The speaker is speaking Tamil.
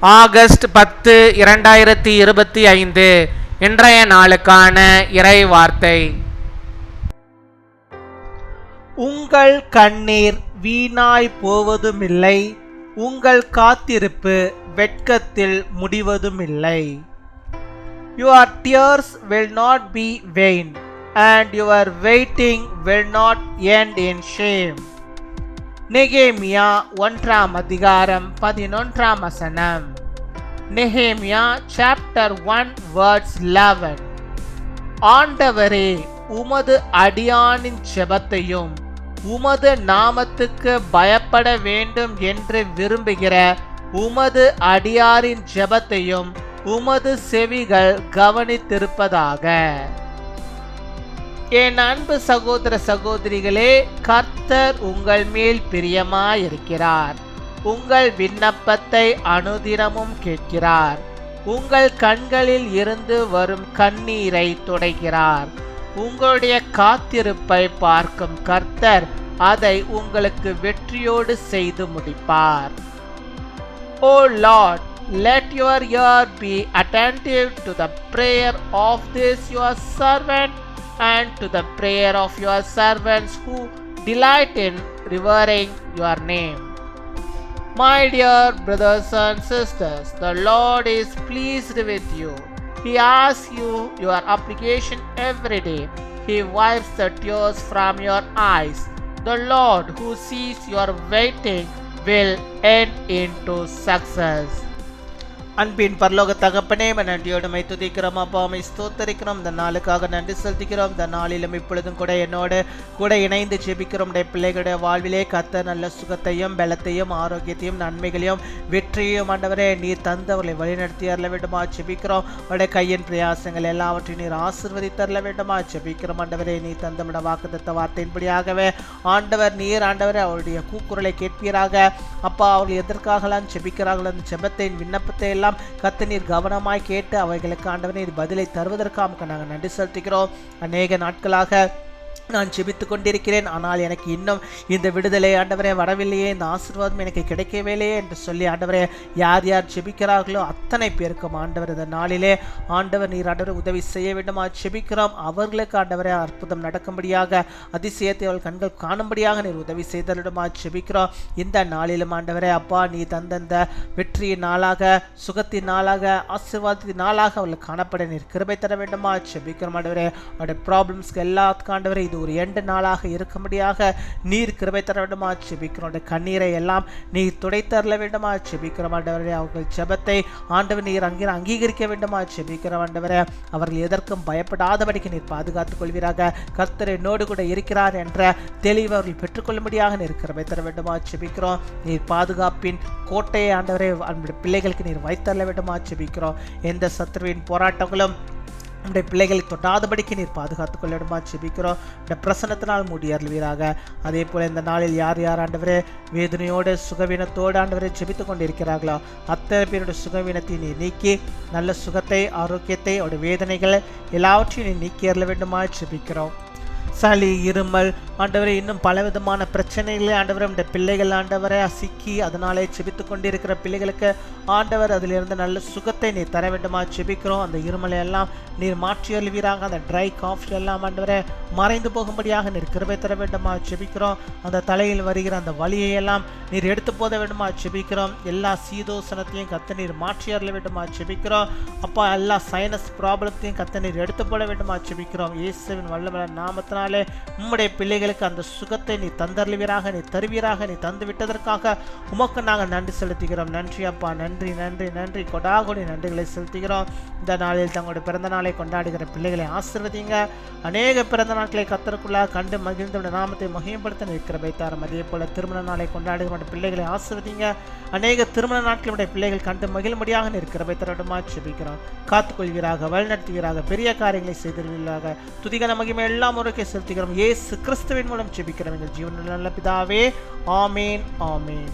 ஆகஸ்ட் 10, 2025 இன்றைய நாளுக்கான இறை வார்த்தை. உங்கள் கண்ணீர் வீணாய் போவதுமில்லை, உங்கள் காத்திருப்பு வெட்கத்தில் முடிவதுமில்லை. Your tears will not be vain, and your waiting will not end in shame. நெகேமியா 1 அதிகாரம் 11 வசனம். நெகேமியா சாப்டர் 1 verse 11. ஆண்டவரே, உமது அடியானின் ஜெபத்தையும் உமது நாமத்துக்கு பயப்பட வேண்டும் என்று விரும்புகிற உமது அடியாரின் ஜெபத்தையும் உமது செவிகள் கவனித்திருப்பதாக. என் அன்பு சகோதர சகோதரிகளே, கர்த்தர் உங்கள் மேல் பிரியமாயிருக்கிறார். உங்கள் விண்ணப்பத்தை அனுதினமும் கேட்கிறார். உங்கள் கண்களில் இருந்து வரும் கண்ணீரை துடைக்கிறார். உங்களுடைய காத்திருப்பை பார்க்கும் கர்த்தர் அதை உங்களுக்கு வெற்றியோடு செய்து முடிப்பார். O Lord, let your ear be attentive to the prayer of this your servant and to the prayer of your servants who delight in revering your name. My dear brothers and sisters, the Lord is pleased with you. He asks you your application every day. He wipes the tears from your eyes. The Lord who sees your waiting will end into success. அன்பின் பரலோக தகப்பனே, நன்றியோடு மை துதிக்கிறோம். அப்பா, மை ஸ்தோத்தரிக்கிறோம். இந்த நாளுக்காக நன்றி செலுத்திக்கிறோம். இந்த நாளிலும் இப்பொழுதும் கூட என்னோடு கூட இணைந்து ஜெபிக்கிறோம். பிள்ளைகளுடைய வாழ்விலே கர்த்தர் நல்ல சுகத்தையும் பலத்தையும் ஆரோக்கியத்தையும் நன்மைகளையும் வெற்றியையும் ஆண்டவரே நீர் தந்தவர்களை வழிநடத்தி அருள வேண்டுமா ஜெபிக்கிறோம். அவருடைய கையின் பிரயாசங்கள் எல்லாவற்றையும் நீர் ஆசீர்வதித்தருள வேண்டுமா ஜெபிக்கிறோம். ஆண்டவரே, நீர் தந்தமிட வாக்குத்தத்த வார்த்தையின்படியாகவே ஆண்டவர் நீர் ஆண்டவரே அவருடைய கூக்குரலை கேட்பீராக. அப்பா, அவர்கள் எதற்காகலாம் ஜெபிக்கிறார்கள் அந்த ஜெபத்தின் விண்ணப்பத்தை எல்லாம் கர்த்தர் நீர் கவனமாய் கேட்டு அவைகளுக்கு ஆண்டவரே பதிலை தருவதற்காக நாங்கள் நன்றி செலுத்துகிறோம். அநேக நாட்களாக நான் ஜெபித்து கொண்டிருக்கிறேன், ஆனால் எனக்கு இன்னும் இந்த விடுதலை ஆண்டவரே வரவில்லையே, இந்த ஆசீர்வாதம் எனக்கு கிடைக்கவில்லையே என்று சொல்லி ஆண்டவரே யார் யார் ஜெபிக்கிறார்களோ அத்தனை பேருக்கும் ஆண்டவர் இந்த நாளிலே ஆண்டவர் நீர் ஆண்டவரை உதவி செய்ய வேண்டுமா ஜெபிக்கிறோம். அவர்களுக்கு ஆண்டவரே அற்புதம் நடக்கும்படியாக, அதிசயத்தை அவள் கண்கள் காணும்படியாக நீர் உதவி செய்தலிடமா ஜெபிக்கிறோம். இந்த நாளிலும் ஆண்டவரே அப்பா, நீ தந்தந்த வெற்றியின் நாளாக, சுகத்தின் நாளாக, ஆசீர்வாதத்தின் நாளாக அவளுக்கு காணப்பட நீர் கிருபை தர வேண்டுமா ஜெபிக்கிறோம். ஆண்டவரே அவருடைய ப்ராப்ளம்ஸ்க்கு எல்லாத்துக்கும் ஆண்டவரே இது ஒரு எண்டு நாளாக இருக்கும்படியாக நீர் கிருபை தர வேண்டுமா ஜெபிக்கிறோம். கண்ணீரை எல்லாம் நீர் துடைத்தரல வேண்டுமா ஜெபிக்கிறோம். ஆண்டவரே அவர்கள் ஜெபத்தை ஆண்டவர் நீர் அங்கீகரிக்க வேண்டுமா ஜெபிக்கிறோம். ஆண்டவரே அவர்கள் எதற்கும் பயப்படாதபடிக்கு நீர் பாதுகாத்துக் கொள்வீராக. கர்த்தர் என்னோடு கூட இருக்கிறார் என்ற தெளிவு அவர்கள் பெற்றுக்கொள்ளும்படியாக நீர் கிருபை தர வேண்டுமா ஜெபிக்கிறோம். நீர் பாதுகாப்பின் கோட்டையை ஆண்டவரே பிள்ளைகளுக்கு நீர் வைத்தரல வேண்டுமா ஜெபிக்கிறோம். எந்த சத்துருவின் போராட்டங்களும் நம்முடைய பிள்ளைகளை தொட்டாதபடிக்கு நீர் பாதுகாத்துக் கொள்ளிடமா ஜெபிக்கிறோம். இந்த பிரசன்னத்தினால் மூடி அருள்வீராக. அதே போல இந்த நாளில் யார் யார் ஆண்டவரே வேதனையோடு சுகவீனத்தோடு ஆண்டவரை ஜெபித்து கொண்டிருக்கிறார்களோ அத்தனை பேருடைய சுகவீனத்தை நீ நீக்கி நல்ல சுகத்தை, ஆரோக்கியத்தை, அவருடைய வேதனைகளை எல்லாவற்றையும் நீ நீக்கி அருள வேண்டுமா ஜெபிக்கிறோம். சளி, இருமல் ஆண்டவரே இன்னும் பலவிதமான பிரச்சனைகளை ஆண்டவரை இந்த பிள்ளைகள் ஆண்டவரை சிக்கி அதனாலே ஜெபித்து கொண்டிருக்கிற பிள்ளைகளுக்கு ஆண்டவர் அதிலிருந்து நல்ல சுகத்தை நீர் தர வேண்டுமா ஜெபிக்கிறோம். அந்த இருமலை எல்லாம் நீர் மாற்றி அழுவீராக. அந்த ட்ரை காஃப் எல்லாம் ஆண்டவரை மறைந்து போகும்படியாக நீர் கிருபை தர வேண்டுமா ஜெபிக்கிறோம். அந்த தலையில் வருகிற அந்த வலியை எல்லாம் நீர் எடுத்து போத வேண்டுமா ஜெபிக்கிறோம். எல்லா சீதோசனத்தையும் கத்த நீர் மாற்றி அருள வேண்டுமா ஜெபிக்கிறோம். அப்பா, எல்லா சைனஸ் ப்ராப்ளத்தையும் கத்த நீர் எடுத்து போட வேண்டுமா ஜெபிக்கிறோம். இயேசுவின் வல்லமையான நாமத்தினாலே உம்முடைய பிள்ளைகளுக்கு அந்த சுகத்தை நீ தந்தருவீராக, நீ தருவீராக. நீ தந்து விட்டதற்காக உமக்கு நாங்கள் நன்றி செலுத்துகிறோம். நன்றி அப்பா, நன்றி நன்றி நன்றி, கொடாகொடி நன்றிகளை செலுத்துகிறோம். இந்த நாளில் தங்களுடைய பிறந்த நாளை கொண்டாடுகிற பிள்ளைகளை ஆசீர்வதிங்க. அநேக பிறந்த நாட்களை கர்த்தருக்குள்ளாக கண்டு மகிழ்ந்த நாமத்தை மகிமைப்படுத்த நிற்கிற வைத்தாரம். அதே போல திருமண நாளை கொண்டாடுகிற பிள்ளைகளை ஆசீர்வதிங்க. அநேக திருமண நாட்களுடைய பிள்ளைகள் கண்டு மகிழும்படியாக நிற்கிற வைத்தரமா ஜெபிக்கிறோம். காத்துக்கொள்வீராக, வழிநடத்துவீராக, பெரிய காரியங்களை செய்திருவீராக. துதிகன மகிமை எல்லாம் ஒருக்கே செலுத்துகிறோம். இயேசு கிறிஸ்துவின் மூலம் ஜெபிக்கிறோம் எங்கள் ஜீவனுள்ள நல்ல பிதாவே. ஆமேன், ஆமேன்.